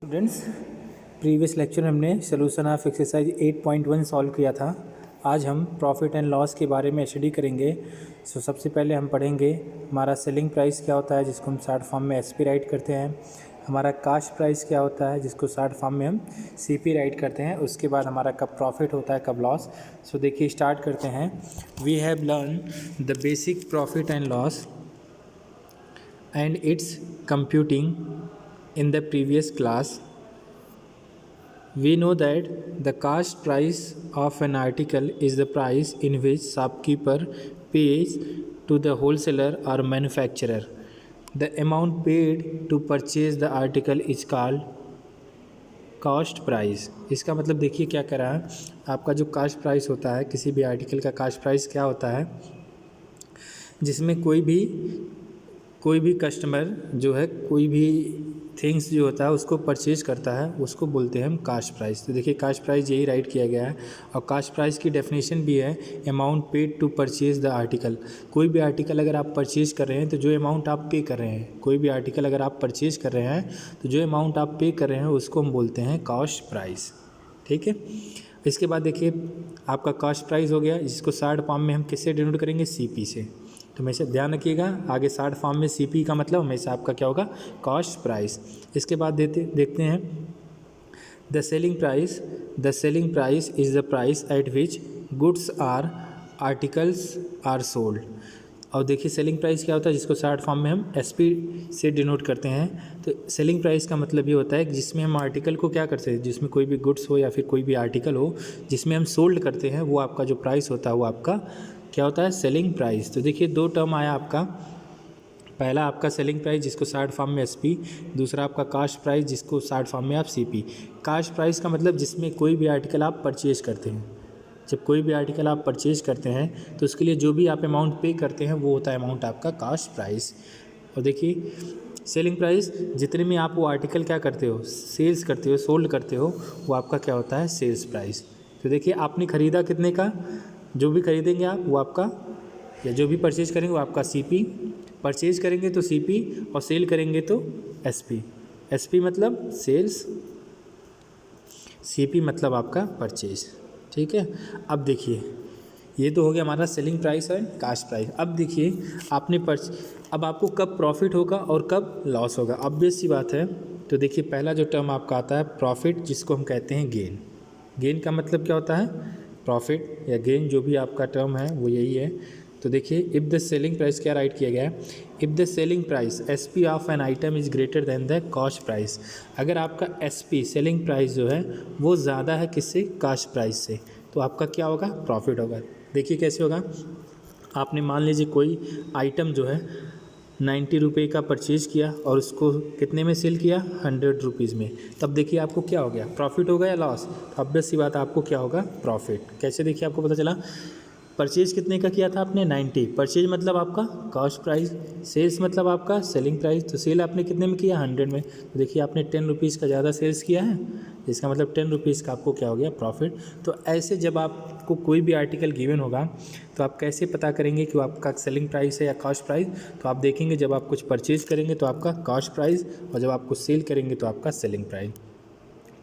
Students, previous lecture में हमने solution of exercise 8.1 solve किया था। आज हम प्रॉफिट एंड लॉस के बारे में स्टडी करेंगे। सबसे पहले हम पढ़ेंगे हमारा सेलिंग प्राइस क्या होता है, जिसको हम शॉर्ट फॉर्म में एसपी राइट करते हैं। हमारा कास्ट प्राइस क्या होता है, जिसको शॉर्ट फॉर्म में हम सीपी राइट करते हैं। उसके बाद हमारा कब प्रॉफिट होता है, कब लॉस। देखिए स्टार्ट करते हैं। We have learn the basic profit and loss and its computing in the previous class. We know that the cost price of an article is the price in which shopkeeper pays to the wholesaler or manufacturer. The amount paid to purchase the article is called cost price. इसका मतलब देखिए क्या कह रहा है, आपका जो cost price होता है, किसी भी आर्टिकल का कास्ट प्राइस क्या होता है, जिसमें कोई भी कस्टमर जो है कोई भी थिंग्स जो होता है उसको परचेज करता है, उसको बोलते हैं हम कास्ट प्राइस। तो देखिए कास्ट प्राइस यही राइट किया गया है। और कास्ट प्राइस की डेफिनेशन भी है amount paid to purchase the article. कोई भी आर्टिकल अगर आप परचेज कर रहे हैं तो जो अमाउंट आप पे कर रहे हैं, कोई भी आर्टिकल अगर आप परचेज कर रहे हैं तो जो अमाउंट आप पे कर रहे हैं उसको हम बोलते हैं कॉस्ट प्राइस। ठीक है, इसके बाद देखिए आपका कॉस्ट प्राइस हो गया, जिसको शॉर्ट फॉर्म में हम किससे डिनोट करेंगे, सीपी से। तो हमेशा ध्यान रखिएगा, आगे शॉर्ट फॉर्म में सीपी का मतलब हमेशा आपका क्या होगा, कॉस्ट प्राइस। इसके बाद देखते हैं the selling price is the price at which goods are articles are sold. और देखिए सेलिंग प्राइस क्या होता है, जिसको शॉर्ट फॉर्म में हम एसपी से डिनोट करते हैं। तो सेलिंग प्राइस का मतलब ये होता है कि जिसमें हम आर्टिकल को क्या करते हैं, जिसमें कोई भी गुड्स हो या फिर कोई भी आर्टिकल हो जिसमें हम सोल्ड करते हैं, वो आपका जो प्राइस होता है वो आपका क्या होता है, सेलिंग प्राइस। तो देखिए दो टर्म आया आपका, पहला आपका सेलिंग प्राइस जिसको शॉर्ट फॉर्म में एसपी, दूसरा आपका कास्ट प्राइस जिसको शॉर्ट फॉर्म में आप सीपी। कास्ट प्राइस का मतलब जिसमें कोई भी आर्टिकल आप परचेज करते हैं, जब कोई भी आर्टिकल आप परचेज करते हैं तो उसके लिए जो भी आप अमाउंट पे करते हैं वो होता है अमाउंट आपका कास्ट प्राइस। और देखिए सेलिंग प्राइस जितने में आप वो आर्टिकल क्या करते हो, सेल्स करते हो, सोल्ड करते हो, वो आपका क्या होता है, सेल्स प्राइस। तो देखिए आपने ख़रीदा कितने का, जो भी खरीदेंगे आप वो आपका, या जो भी परचेज करेंगे वो आपका सीपी, परचेज करेंगे तो सीपी और सेल करेंगे तो एसपी। एसपी मतलब सेल्स, सीपी मतलब आपका परचेज। ठीक है, अब देखिए ये तो हो गया हमारा सेलिंग प्राइस और कास्ट प्राइस। अब देखिए अब आपको कब प्रॉफिट होगा और कब लॉस होगा, ऑब्वियस सी बात है। तो देखिए पहला जो टर्म आपका आता है प्रॉफिट, जिसको हम कहते हैं गेन। गेन का मतलब क्या होता है, प्रॉफिट या गेन, जो भी आपका टर्म है वो यही है। तो देखिए इफ़ द सेलिंग प्राइस क्या राइट किया गया है, if the selling price SP of an item is greater than the cost price. अगर आपका एसपी सेलिंग प्राइस जो है वो ज़्यादा है किससे, कास्ट प्राइस से, तो आपका क्या होगा, प्रॉफिट होगा। देखिए कैसे होगा, आपने मान लीजिए कोई आइटम जो है 90 रुपये का परचेज़ किया और उसको कितने में सेल किया, 100 रुपीज़ में, तब देखिए आपको क्या हो गया, प्रॉफिट होगा या लॉस। तो ऑब्वियस सी बात है आपको क्या होगा, प्रॉफिट। कैसे देखिए आपको पता चला, परचेज़ कितने का किया था आपने, 90। परचेज मतलब आपका कॉस्ट प्राइस, सेल्स मतलब आपका सेलिंग प्राइस। तो सेल आपने कितने में किया, 100 में। तो देखिए आपने 10 रुपीज़ का ज़्यादा सेल्स किया है, इसका मतलब 10 रुपीज़ का आपको क्या हो गया, प्रॉफिट। तो ऐसे जब आपको कोई भी आर्टिकल गिवन होगा तो आप कैसे पता करेंगे कि वो आपका सेलिंग प्राइस है या कॉस्ट प्राइस। तो आप देखेंगे जब आप कुछ परचेज़ करेंगे तो आपका कॉस्ट प्राइस, और जब आप कुछ सेल करेंगे तो आपका सेलिंग प्राइस।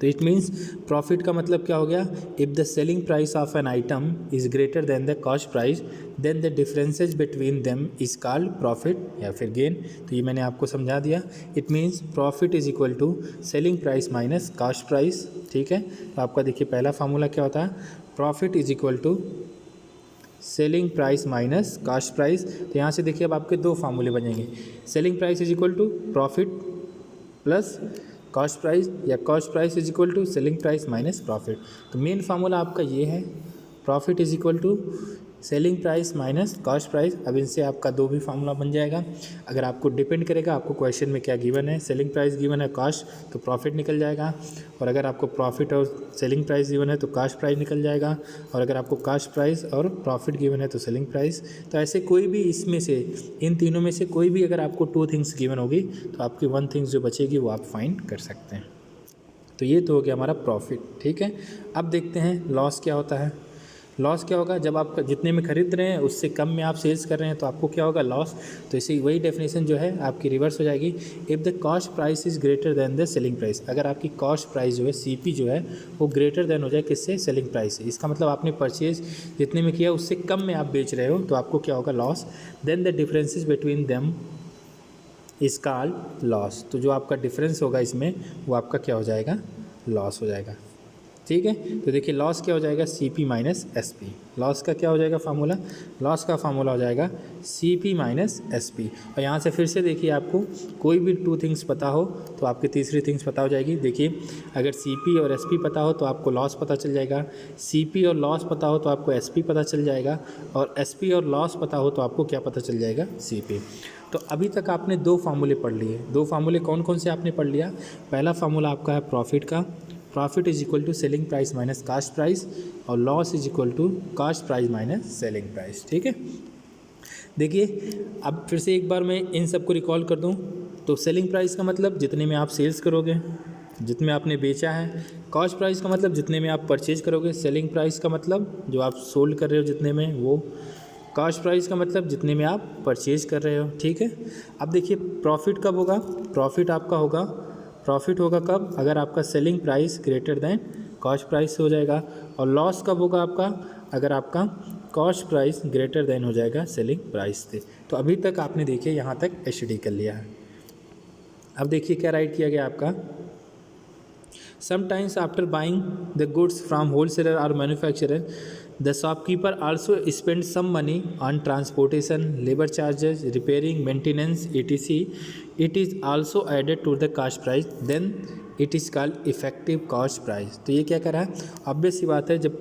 तो इट मीन्स प्रॉफिट का मतलब क्या हो गया, if the selling price of an item is greater than the cost price then the differences between them is called profit या फिर गेन। तो ये मैंने आपको समझा दिया। It means profit is equal to selling price minus cost price. ठीक है, तो आपका देखिए पहला फार्मूला क्या होता है, profit is equal to selling price minus cost price. तो यहाँ से देखिए अब आपके दो फार्मूले बनेंगे, selling price is equal to profit plus cost price, या cost price is equal to selling price minus profit. तो मेन फार्मूला आपका ये है, profit is equal to selling price minus cost price. अब इनसे आपका दो भी फार्मूला बन जाएगा। अगर आपको डिपेंड करेगा आपको क्वेश्चन में क्या गिवन है, सेलिंग प्राइस गिवन है कॉस्ट, तो प्रॉफिट निकल जाएगा। और अगर आपको प्रॉफिट और सेलिंग प्राइस गिवन है तो कॉस्ट प्राइस निकल जाएगा। और अगर आपको कॉस्ट प्राइस और प्रॉफिट गिवन है तो सेलिंग प्राइस। तो ऐसे कोई भी इसमें से, इन तीनों में से कोई भी अगर आपको 2 थिंग्स गिवन होगी तो आपकी 1 थिंग्स जो बचेगी वो आप फाइंड कर सकते हैं। तो ये तो हो गया हमारा प्रॉफिट। ठीक है, अब देखते हैं लॉस क्या होता है। लॉस क्या होगा, जब आप जितने में खरीद रहे हैं उससे कम में आप सेल्स कर रहे हैं तो आपको क्या होगा, लॉस। तो इसी वही डेफिनेशन जो है आपकी रिवर्स हो जाएगी। If the cost price is greater than the selling price, अगर आपकी कॉस्ट प्राइस जो है CP जो है वो ग्रेटर देन हो जाए किससे, सेलिंग प्राइस से, इसका मतलब आपने परचेज जितने में किया उससे कम में आप बेच रहे हो तो आपको क्या होगा, loss. Then the differences between them is called loss, तो जो आपका डिफरेंस होगा इसमें वो आपका क्या हो जाएगा, लॉस हो जाएगा। ठीक है, तो देखिए लॉस क्या हो जाएगा, CP माइनस SP। लॉस का क्या हो जाएगा फार्मूला, लॉस का फार्मूला हो जाएगा CP माइनस SP। और यहाँ से फिर से देखिए आपको कोई भी 2 थिंग्स पता हो तो आपकी तीसरी थिंग्स पता हो जाएगी। देखिए अगर CP और SP पता हो तो आपको लॉस पता चल जाएगा, CP और लॉस पता हो तो आपको SP पता चल जाएगा, और SP और लॉस पता हो तो आपको क्या पता चल जाएगा, CP। तो अभी तक आपने 2 फार्मूले पढ़ लिए। 2 फार्मूले कौन कौन से आपने पढ़ लिया, पहला फार्मूला आपका है प्रॉफिट का, profit is equal to selling price minus cost price, और loss is equal to cost price minus selling price. ठीक है, देखिए अब फिर से एक बार मैं इन सबको रिकॉल कर दूं, तो सेलिंग प्राइस का मतलब जितने में आप सेल्स करोगे, जितने आपने बेचा है। कॉस्ट प्राइस का मतलब जितने में आप परचेज करोगे। सेलिंग प्राइस का मतलब जो आप सोल्ड कर रहे हो जितने में वो। कॉस्ट प्राइस का मतलब जितने में आप परचेज कर रहे हो। ठीक है, अब देखिए प्रॉफिट कब होगा, प्रॉफिट आपका होगा, प्रॉफिट होगा कब, अगर आपका selling price greater than cost price हो जाएगा। और लॉस कब होगा आपका, अगर आपका कॉस्ट प्राइस ग्रेटर देन हो जाएगा सेलिंग प्राइस से। तो अभी तक आपने देखिए यहाँ तक एचडी कर लिया है। अब देखिए क्या राइट किया गया आपका, sometimes after buying the goods from wholesaler और manufacturer the shopkeeper also spend some money on transportation, labour charges, repairing, maintenance etc. It is also added to the cost price, then it is called effective cost price. तो ये क्या कर रहा है, obvious सी बात है, जब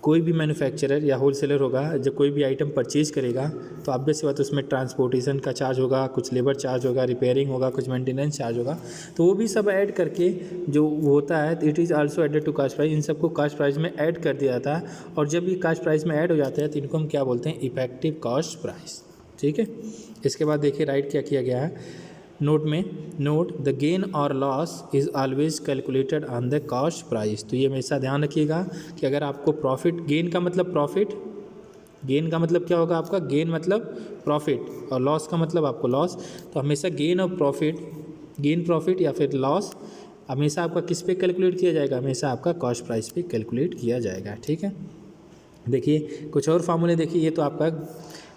कोई भी मैन्युफैक्चरर या होलसेलर होगा, जब कोई भी आइटम परचेज करेगा तो ऑब्वियस सी बात है उसमें ट्रांसपोर्टेशन का चार्ज होगा, कुछ लेबर चार्ज होगा, रिपेयरिंग होगा, कुछ मेंटेनेंस चार्ज होगा, तो वो भी सब ऐड करके जो होता है it is also added to cost price. इन सबको कास्ट प्राइस में ऐड कर दिया जाता है, और जब ये कास्ट प्राइस में ऐड हो जाता है तो इनको हम क्या बोलते हैं, इफेक्टिव कॉस्ट प्राइस। ठीक है, इसके बाद देखिए राइट क्या किया गया है नोट में, नोट द गेन और loss is always calculated on the cost price. तो ये हमेशा ध्यान रखिएगा कि अगर आपको प्रॉफिट, गेन का मतलब प्रॉफिट, गेन का मतलब क्या होगा आपका, गेन मतलब प्रॉफिट, और लॉस का मतलब आपको लॉस। तो हमेशा गेन और प्रॉफिट, गेन प्रॉफिट या फिर लॉस हमेशा आपका किस पे कैलकुलेट किया जाएगा, हमेशा आपका कॉस्ट प्राइस पे कैलकुलेट किया जाएगा। ठीक है, देखिए कुछ और फार्मूले देखिए, ये तो आपका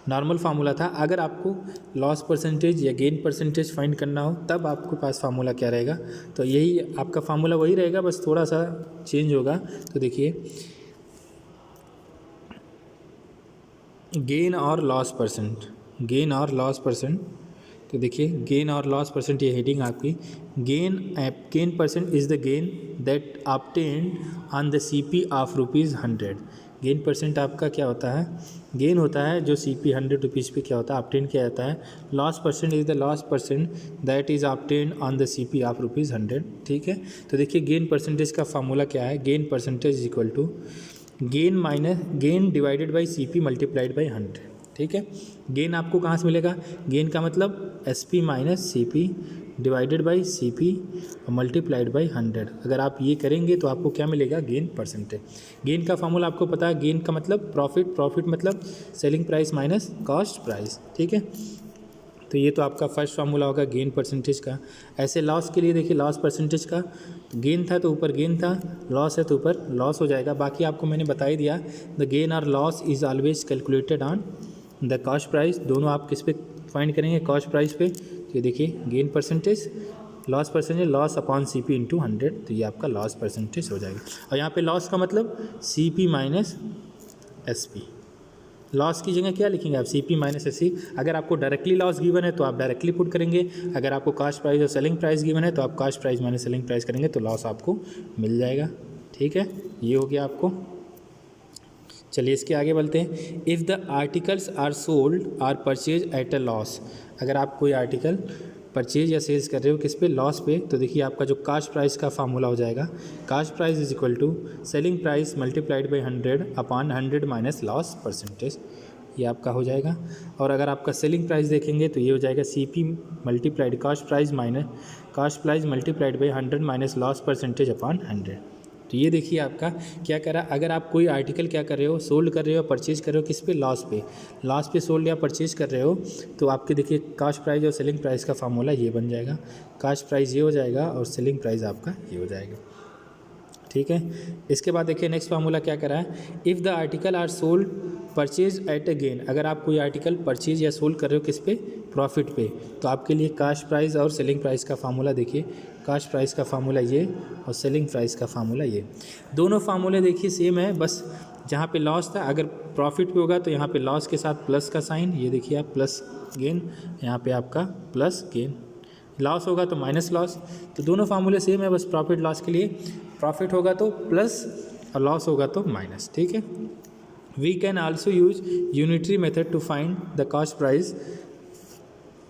नॉर्मल फार्मूला था। अगर आपको लॉस परसेंटेज या गेन परसेंटेज फाइंड करना हो तब आपके पास फार्मूला क्या रहेगा, तो यही आपका फार्मूला वही रहेगा, बस थोड़ा सा चेंज होगा। तो देखिए गेन और लॉस परसेंट, गेन और लॉस परसेंट, तो देखिए गेन और लॉस परसेंट, ये हेडिंग आपकी, gain percent is the gain that obtained on the CP of ₹100। Gain percent आपका क्या होता है, गेन होता है जो CP 100 रुपीज़ पे क्या होता है, ऑब्टेन किया जाता है। Loss percent is the loss percent that is obtain on the CP of ₹100। ठीक है, तो देखिए गेन परसेंटेज का फार्मूला क्या है, gain percentage is equal to gain divided by CP multiplied by 100। ठीक है, गेन आपको कहाँ से मिलेगा, गेन का मतलब SP minus CP divided by CP multiplied by 100। अगर आप ये करेंगे तो आपको क्या मिलेगा, गेन परसेंटेज। गेन का फार्मूला आपको पता है, गेन का मतलब प्रॉफिट, प्रॉफिट मतलब selling price minus cost price. ठीक है, तो ये तो आपका फर्स्ट फार्मूला होगा गेन परसेंटेज का। ऐसे लॉस के लिए देखिए, लॉस परसेंटेज का गेन था तो ऊपर गेन था, लॉस है तो ऊपर लॉस हो जाएगा। बाकी आपको मैंने बता ही दिया, द गेन और loss is always calculated on the cost price. दोनों आप किस पे फाइंड करेंगे, कॉस्ट प्राइस पे। तो ये देखिए gain percentage, loss percentage, loss upon CP into 100, तो ये आपका लॉस परसेंटेज हो जाएगा। और यहाँ पे लॉस का मतलब CP माइनस SP। लॉस की जगह क्या लिखेंगे आप, CP माइनस SP। अगर आपको डायरेक्टली लॉस गिवन है तो आप डायरेक्टली पुट करेंगे, अगर आपको कॉस्ट प्राइस और सेलिंग प्राइस गिवन है तो आप cost price minus selling price करेंगे, तो लॉस आपको मिल जाएगा। ठीक है, ये हो गया आपको। चलिए इसके आगे बढ़ते हैं। If the articles are sold are purchase at a loss, अगर आप कोई आर्टिकल परचेज या सेल्स कर रहे हो किस पे, लॉस पे, तो देखिए आपका जो कास्ट प्राइस का फार्मूला हो जाएगा, cost price is equal to selling price multiplied by 100 upon 100 minus loss percentage, ये आपका हो जाएगा। और अगर आपका सेलिंग प्राइस देखेंगे तो ये हो जाएगा CP multiplied cost price minus cost price multiplied by 100 minus loss percentage upon 100। तो ये देखिए आपका क्या करा, अगर आप कोई आर्टिकल क्या कर रहे हो, सोल्ड कर रहे हो, परचेज कर रहे हो, किस पे, लॉस पे सोल्ड या परचेज कर रहे हो, तो आपके देखिए कास्ट प्राइस और सेलिंग प्राइस का फार्मूला ये बन जाएगा। कास्ट प्राइस ये हो जाएगा और सेलिंग प्राइस आपका ये हो जाएगा। ठीक है, इसके बाद देखिए नेक्स्ट फार्मूला क्या करा है, if the article are sold purchase at a gain, अगर आप कोई आर्टिकल परचेज या सोल्ड कर रहे हो किस पे, प्रॉफिट पे, तो आपके लिए कास्ट प्राइस और सेलिंग प्राइस का फार्मूला देखिए, कास्ट प्राइस का फार्मूला ये और सेलिंग प्राइस का फार्मूला ये। दोनों फार्मूले देखिए सेम है, बस जहाँ पे लॉस था अगर प्रॉफिट पे होगा तो यहाँ पे लॉस के साथ प्लस का साइन, ये देखिए आप प्लस गेन, यहाँ पे आपका प्लस गेन, लॉस होगा तो माइनस लॉस। तो दोनों फार्मूले सेम है, बस प्रॉफिट लॉस के लिए प्रॉफिट होगा तो प्लस और लॉस होगा तो माइनस। ठीक है, we can also use unitary method to find the cost price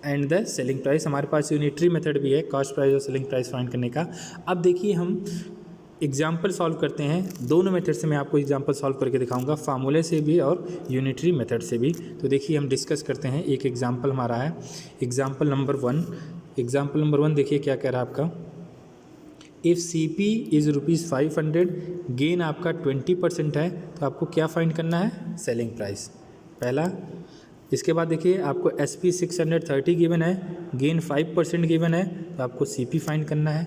and the selling price. हमारे पास यूनिटरी मेथड भी है कॉस्ट प्राइस और सेलिंग प्राइस फाइंड करने का। अब देखिए हम एग्जाम्पल सॉल्व करते हैं, दोनों मेथड से मैं आपको एग्जाम्पल सॉल्व करके दिखाऊंगा, फार्मूले से भी और यूनिटरी मेथड से भी। तो देखिए हम डिस्कस करते हैं, एक एग्जाम्पल हमारा है, एग्जाम्पल नंबर 1। एग्जाम्पल नंबर 1 देखिए क्या कह रहा है आपका, इफ़ CP इज़ ₹500, गेन आपका 20% है, तो आपको क्या फाइंड करना है, सेलिंग प्राइस पहला। इसके बाद देखिए आपको SP 630 गिवन है, गेन 5% गिवन है, तो आपको CP फाइंड करना है।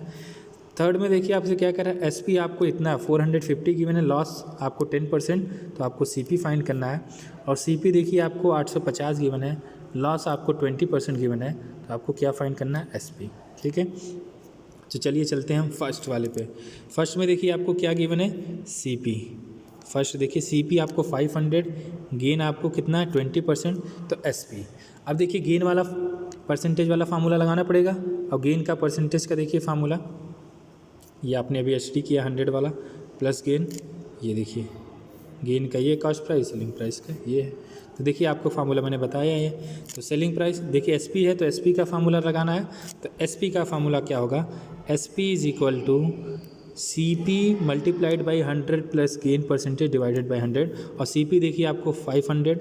थर्ड में देखिए आपसे क्या कर रहा है, SP आपको इतना 450 गिवन है, लॉस आपको 10%, तो आपको CP फाइंड करना है। और CP देखिए आपको 850 गिवन है, लॉस आपको 20% गिवन है, तो आपको क्या फाइंड करना है, SP। ठीक है, तो चलिए चलते हैं हम फर्स्ट वाले पे। फर्स्ट में देखिए आपको क्या गिवन है, CP। फर्स्ट देखिए CP आपको 500, गेन आपको कितना है 20%, तो SP। अब देखिए गेन वाला परसेंटेज वाला फार्मूला लगाना पड़ेगा, और गेन का परसेंटेज का देखिए फार्मूला ये आपने अभी HD किया 100 वाला, प्लस गेन, ये देखिए गेन का ये कॉस्ट प्राइस, सेलिंग प्राइस का ये है। तो देखिए आपको फार्मूला मैंने बताया है। तो सेलिंग प्राइस देखिए SP है तो SP का फार्मूला लगाना है। तो SP का फार्मूला क्या होगा, SP is equal to CP multiplied by 100 plus gain percentage divided by 100। और CP देखिए आपको 500,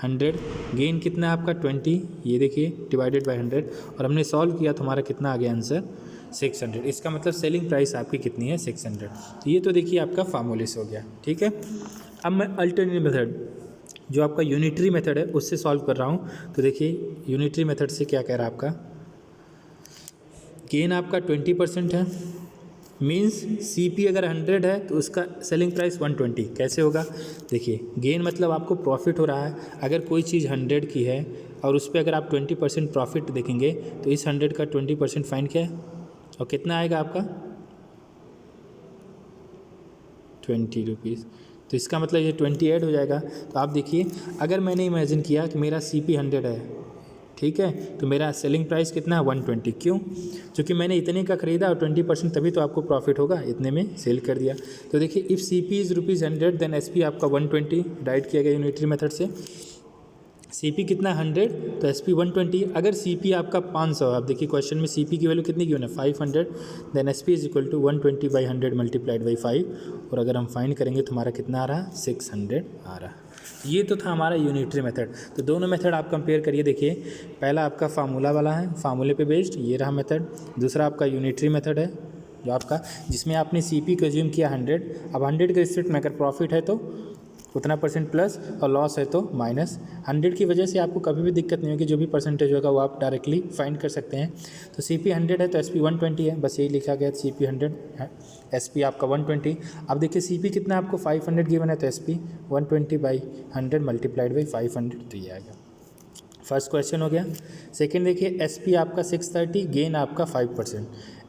100, गेन कितना है आपका 20, ये देखिए डिवाइडेड बाई 100, और हमने सॉल्व किया तो हमारा कितना आ गया आंसर 600। इसका मतलब सेलिंग प्राइस आपकी कितनी है 600। तो ये तो देखिए आपका फार्मूले से हो गया। ठीक है, अब मैं अल्टरनेटिव मेथड जो आपका यूनिटरी मेथड है उससे सॉल्व कर रहा हूँ। तो देखिए यूनिटरी मेथड से क्या कह रहा है आपका, गेन आपका 20% है, मींस CP अगर 100 है तो उसका सेलिंग प्राइस 120। कैसे होगा, देखिए गेन मतलब आपको प्रॉफिट हो रहा है, अगर कोई चीज़ 100 की है और उस पर अगर आप 20% प्रॉफिट देखेंगे तो इस 100 का 20% फाइन क्या है, और कितना आएगा आपका 20 रुपीज़। तो इसका मतलब ये 20 ऐड हो जाएगा। तो आप देखिए अगर मैंने इमेजिन किया कि मेरा CP 100 है, ठीक है, तो मेरा सेलिंग प्राइस कितना है 120। क्यों, क्योंकि मैंने इतने का ख़रीदा और 20% तभी तो आपको प्रॉफिट होगा, इतने में सेल कर दिया। तो देखिए if CP is ₹100 then SP आपका 120 राइट किया गया यूनिटरी मेथड से। CP कितना 100 तो SP 120। अगर CP आपका 500, आप देखिए क्वेश्चन में CP की वैल्यू कितनी गिवन है 500, then SP is equal to 120 by 100 multiplied by 5, और अगर हम फाइंड करेंगे तो हमारा कितना आ रहा है 600 आ रहा है। ये तो था हमारा यूनिटरी मेथड। तो दोनों मेथड आप कंपेयर करिए, देखिए पहला आपका फार्मूला वाला है, फार्मूले पे बेस्ड, ये रहा मेथड। दूसरा आपका यूनिटरी मेथड है जो आपका जिसमें आपने CP को एज्यूम किया 100। अब 100 के रिस्पेक्ट में अगर प्रॉफिट है तो उतना परसेंट प्लस और लॉस है तो माइनस। 100 की वजह से आपको कभी भी दिक्कत नहीं होगी, जो भी परसेंटेज होगा वो आप डायरेक्टली फाइंड कर सकते हैं। तो CP 100 है तो SP 120 है, बस यही लिखा गया CP 100 है, SP आपका 120। अब देखिए CP कितना आपको 500 गिवन है तो SP 120 बाई 100 मल्टीप्लाइड बाई 500, तो ये आएगा। फर्स्ट क्वेश्चन हो गया। सेकेंड देखिए SP आपका 630, गेन आपका 5%।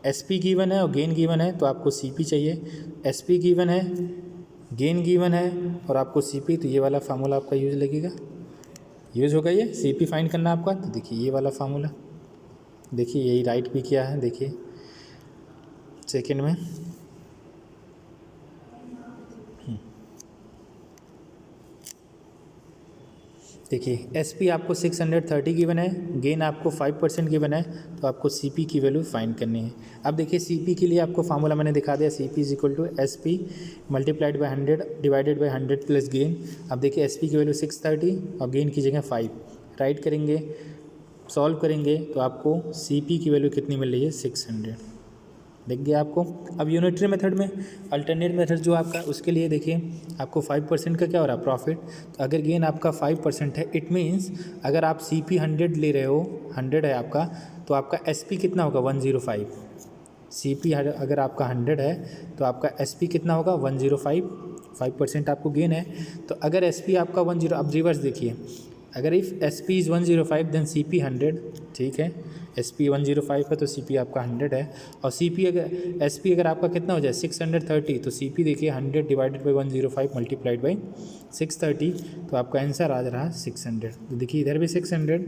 SP गिवन है और गेन गिवन है तो आपको CP चाहिए। SP गिवन है, गेन गिवन है और आपको CP, तो ये वाला फार्मूला आपका यूज लगेगा, यूज होगा ये CP फाइंड करना आपका। तो देखिए ये वाला फार्मूला, देखिए यही राइट भी किया है, देखिए सेकंड में। देखिए SP आपको 630 गिवन है, गेन आपको 5% गिवन है, तो आपको CP की वैल्यू फाइंड करनी है। अब देखिए CP के लिए आपको फार्मूला मैंने दिखा दिया, CP is equal to SP multiplied by 100 divided by 100 plus gain. अब देखिए SP की वैल्यू 630 और गेन की जगह 5 राइट करेंगे, सॉल्व करेंगे तो आपको CP की वैल्यू कितनी मिल रही है 600। दिख गया आपको। अब यूनिटरी मेथड में, अल्टरनेट मेथड जो आपका, उसके लिए देखिए आपको 5% का क्या हो रहा है प्रॉफिट। तो अगर गेन आपका 5% है, इट मीन्स अगर आप CP 100 ले रहे हो, 100 है आपका, तो आपका SP कितना होगा 105। CP अगर आपका 100 है तो आपका SP कितना होगा 105, 5% आपको गेन है। तो अगर SP आपका 10, अब रिवर्स देखिए, अगर if SP is 105 then CP 100, ठीक है, SP 105 है तो CP आपका 100 है। और CP अगर SP अगर आपका कितना हो जाए 630, तो CP देखिए 100 डिवाइडेड बाई 105 मल्टीप्लाइड बाई 630, तो आपका आंसर आ रहा 600। तो देखिए इधर भी 600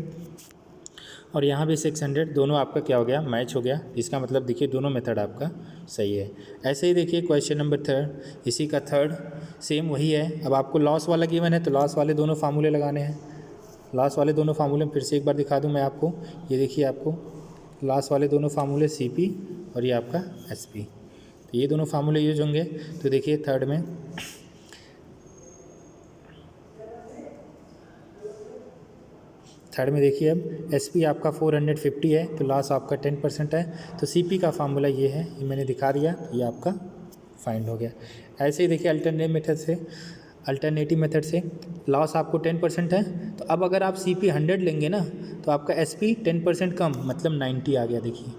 और यहाँ भी 600, दोनों आपका क्या हो गया, मैच हो गया। इसका मतलब देखिए दोनों मेथड आपका सही है। ऐसे ही देखिए क्वेश्चन नंबर 3, इसी का 3 सेम वही है। अब आपको लॉस वाला गिवन है तो लॉस वाले दोनों फार्मूले लगाने हैं। लॉस वाले दोनों फार्मूले फिर से एक बार दिखा दूं मैं आपको। ये देखिए आपको लॉस वाले दोनों फार्मूले CP और ये आपका SP, तो ये दोनों फार्मूले यूज होंगे। तो देखिए थर्ड में देखिए अब SP आपका 450 है तो लॉस आपका 10% है। तो CP का फार्मूला ये है, ये मैंने दिखा दिया, ये आपका फाइंड हो गया। ऐसे ही देखिए अल्टरनेटिव मेथड से लॉस आपको 10% है, तो अब अगर आप CP 100 लेंगे ना तो आपका SP 10% कम, मतलब 90 आ गया। देखिए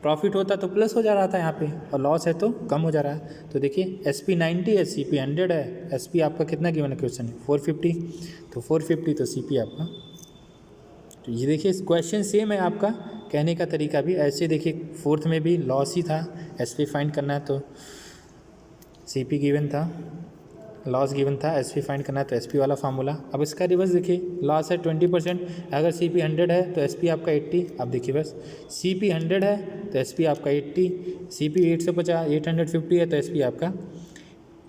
प्रॉफिट होता तो प्लस हो जा रहा था यहाँ पे, और लॉस है तो कम हो जा रहा है। तो देखिए SP 90 है, CP 100 है, SP आपका कितना गिवन है क्वेश्चन है 450, तो 450 तो CP आपका। तो ये देखिए क्वेश्चन सेम है आपका, कहने का तरीका भी ऐसे। देखिए 4th में भी लॉस ही था, SP फाइंड करना है तो CP गिवन था, लॉस गिवन था, SP फाइंड करना है तो SP वाला फार्मूला। अब इसका रिवर्स देखिए, लॉस है 20%, अगर CP 100 है तो SP आपका 80। अब देखिए बस CP 100 है तो SP आपका 80, CP 850 है तो SP आपका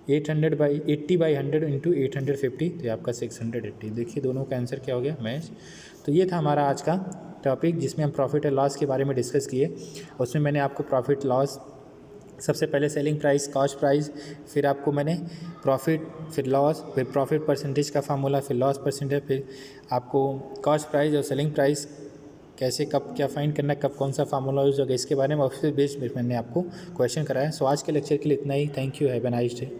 80/100 इंटू 850, तो ये आपका 680। देखिए दोनों का आंसर क्या हो गया, मैच। तो ये था हमारा आज का टॉपिक जिसमें हम प्रॉफिट और लॉस के बारे में डिस्कस किए। उसमें मैंने आपको प्रॉफिट लॉस, सबसे पहले सेलिंग प्राइस, कॉस्ट प्राइस, फिर आपको मैंने प्रॉफिट, फिर लॉस, फिर प्रॉफिट परसेंटेज का फार्मूला, फिर लॉस परसेंटेज, फिर आपको कॉस्ट प्राइस और सेलिंग प्राइस कैसे, कब क्या फाइंड करना है, कब कौन सा फार्मूला यूज होगा, इसके बारे में ऑफिस बेस्ड मैंने आपको क्वेश्चन कराया। सो आज के लेक्चर के लिए इतना ही। Thank you, have a nice day.